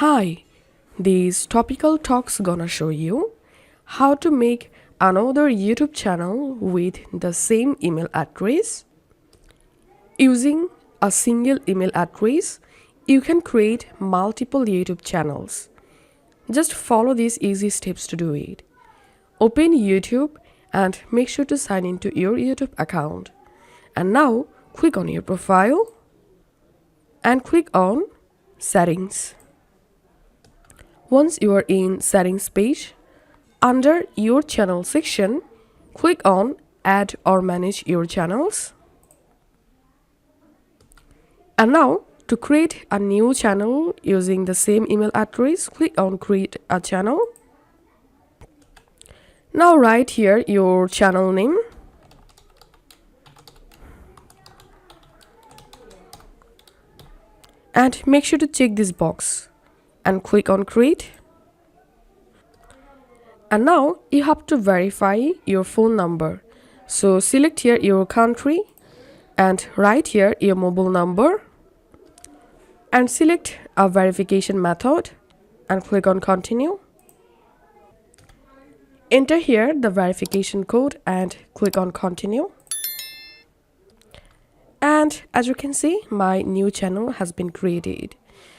Hi, this topical talk's gonna show you how to make another YouTube channel with the same email address. Using a single email address, you can create multiple YouTube channels. Just follow these easy steps to do it. Open YouTube and make sure to sign into your YouTube account. And now click on your profile and click on Settings. Once you are in Settings page, under your channel section, click on Add or Manage your channels. And now to create a new channel using the same email address, click on Create a Channel. Now write here your channel name. And make sure to check this box and click on Create. And now you have to verify your phone number. So select here your country and write here your mobile number and select a verification method and click on Continue. Enter here the verification code and click on Continue. And as you can see, my new channel has been created.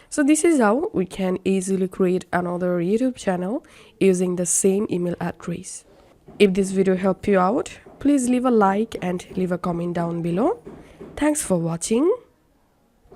So this is how we can easily create another YouTube channel using the same email address. If this video helped you out, please leave a like and leave a comment down below. Thanks for watching.